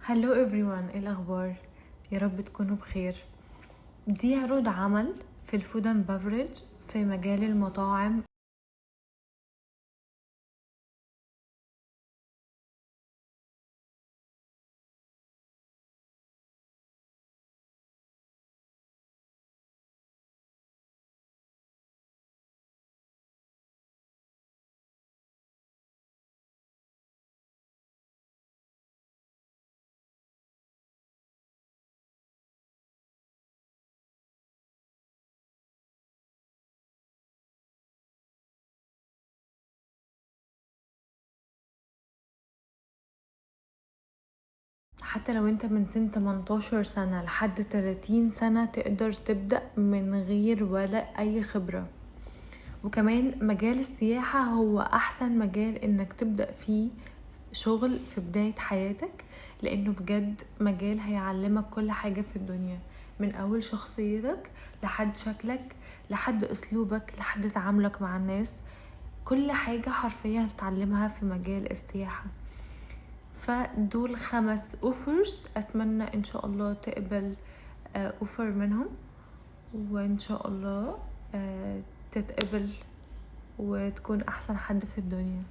هلو everyone، ايه الاخبار؟ يا رب تكونوا بخير. دي عروض عمل في الفود اند بافريج في مجال المطاعم. حتى لو انت من سن 18 سنة لحد 30 سنة تقدر تبدأ من غير ولا اي خبرة. وكمان مجال السياحة هو احسن مجال انك تبدأ فيه شغل في بداية حياتك، لانه بجد مجال هيعلمك كل حاجة في الدنيا، من اول شخصيتك لحد شكلك لحد اسلوبك لحد تعاملك مع الناس. كل حاجة حرفيا هتتعلمها في مجال السياحة. فدول 5 اوفرز، اتمنى ان شاء الله تقبل اوفر منهم، وان شاء الله تتقبل وتكون احسن حد في الدنيا.